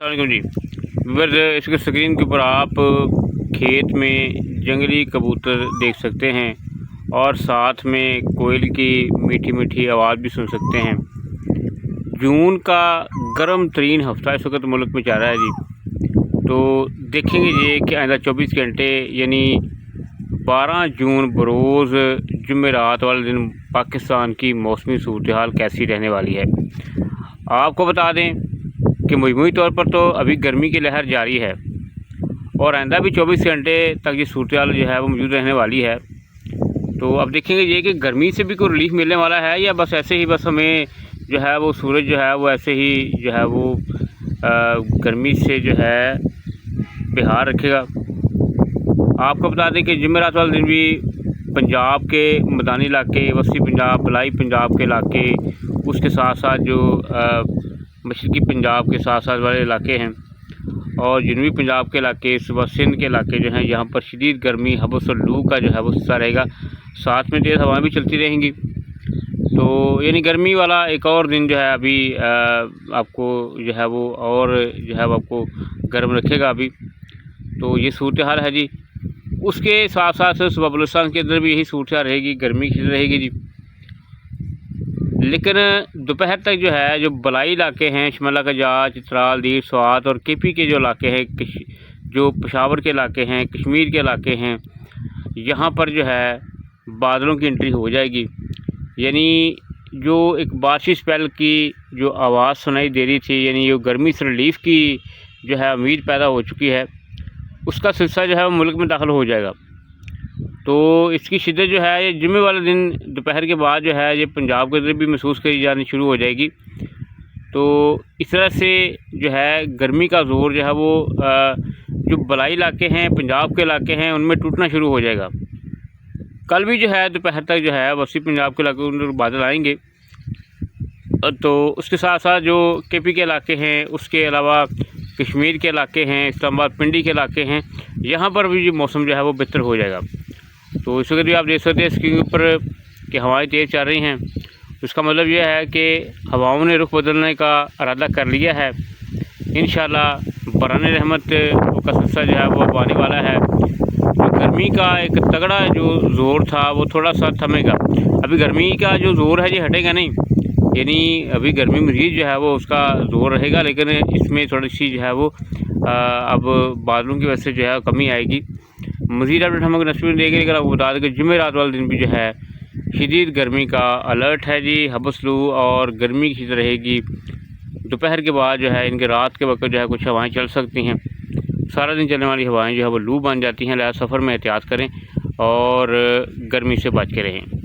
السلام علیکم جی ور اس کے اسکرین کے اوپر آپ کھیت میں جنگلی کبوتر دیکھ سکتے ہیں اور ساتھ میں کوئل کی میٹھی میٹھی آواز بھی سن سکتے ہیں۔ جون کا گرم ترین ہفتہ اس وقت ملک میں چل رہا ہے جی، تو دیکھیں گے یہ کہ آئندہ 24 گھنٹے یعنی 12 جون بروز جمعرات والے دن پاکستان کی موسمی صورتحال کیسی رہنے والی ہے۔ آپ کو بتا دیں کہ مجموعی طور پر تو ابھی گرمی کی لہر جاری ہے اور آئندہ بھی 24 گھنٹے تک یہ صورتحال جو ہے وہ موجود رہنے والی ہے۔ تو اب دیکھیں گے یہ کہ گرمی سے بھی کوئی ریلیف ملنے والا ہے یا بس ایسے ہی بس ہمیں جو ہے وہ سورج جو ہے وہ ایسے ہی جو ہے وہ گرمی سے جو ہے بہار رکھے گا۔ آپ کو بتا دیں کہ جمعرات والے دن بھی پنجاب کے میدانی علاقے، وسطی پنجاب، بلائی پنجاب کے علاقے، اس کے ساتھ ساتھ جو مشرقی پنجاب کے ساتھ ساتھ والے علاقے ہیں اور جنوبی پنجاب کے علاقے، صوبہ سندھ کے علاقے جو ہیں، یہاں پر شدید گرمی، حبس اور لو کا جو ہے وہ حصہ رہے گا، ساتھ میں تیز ہوائیں بھی چلتی رہیں گی۔ تو یعنی گرمی والا ایک اور دن جو ہے ابھی آپ کو جو ہے وہ اور جو ہے وہ آپ کو گرم رکھے گا ابھی۔ تو یہ صورتحال ہے جی۔ اس کے ساتھ ساتھ صوبہ بلوچستان کے اندر بھی یہی صورتحال رہے گی، گرمی کی رہے گی جی۔ لیکن دوپہر تک جو ہے جو بلائی علاقے ہیں، شملہ کجاج، چترال، دیر، سوات اور کے پی کے جو علاقے ہیں، جو پشاور کے علاقے ہیں، کشمیر کے علاقے ہیں، یہاں پر جو ہے بادلوں کی انٹری ہو جائے گی۔ یعنی جو ایک بارشی سپیل کی جو آواز سنائی دے رہی تھی، یعنی یہ گرمی سے ریلیف کی جو ہے امید پیدا ہو چکی ہے، اس کا سلسلہ جو ہے وہ ملک میں داخل ہو جائے گا۔ تو اس کی شدت جو ہے یہ جمعے والے دن دوپہر کے بعد جو ہے یہ پنجاب کے اندر بھی محسوس کری جانی شروع ہو جائے گی۔ تو اس طرح سے جو ہے گرمی کا زور جو ہے وہ جو بلائی علاقے ہیں، پنجاب کے علاقے ہیں، ان میں ٹوٹنا شروع ہو جائے گا۔ کل بھی جو ہے دوپہر تک جو ہے وسطی پنجاب کے علاقے میں بادل آئیں گے، تو اس کے ساتھ ساتھ جو کے پی کے علاقے ہیں، اس کے علاوہ کشمیر کے علاقے ہیں، اسلام آباد پنڈی کے علاقے ہیں، یہاں پر بھی جو موسم جو ہے وہ بہتر ہو جائے گا۔ تو اس وقت بھی آپ دیکھ سکتے ہیں اسکرین کے اوپر کہ ہوائیں تیز چل رہی ہیں۔ اس کا مطلب یہ ہے کہ ہواؤں نے رخ بدلنے کا ارادہ کر لیا ہے۔ انشاءاللہ بران رحمت کا سلسلہ جو ہے وہ اب آنے والا ہے۔ جو گرمی کا ایک تگڑا جو زور تھا وہ تھوڑا سا تھمے گا۔ ابھی گرمی کا جو زور ہے یہ ہٹے گا نہیں، یعنی ابھی گرمی مزید جو ہے وہ اس کا زور رہے گا، لیکن اس میں تھوڑی سی جو ہے وہ اب بادلوں کی وجہ سے جو ہے کمی آئے گی۔ مزید اپڈیٹ ہم کو نسبت دے گی، لیکن آپ کو بتا دیں کہ جمعرات والے دن بھی جو ہے شدید گرمی کا الرٹ ہے جی، حبس لو اور گرمی کی رہے گی۔ دوپہر کے بعد جو ہے ان کے رات کے وقت جو ہے کچھ ہوائیں چل سکتی ہیں، سارا دن چلنے والی ہوائیں جو ہے وہ لو بن جاتی ہیں، لہٰذا سفر میں احتیاط کریں اور گرمی سے بچ کے رہیں۔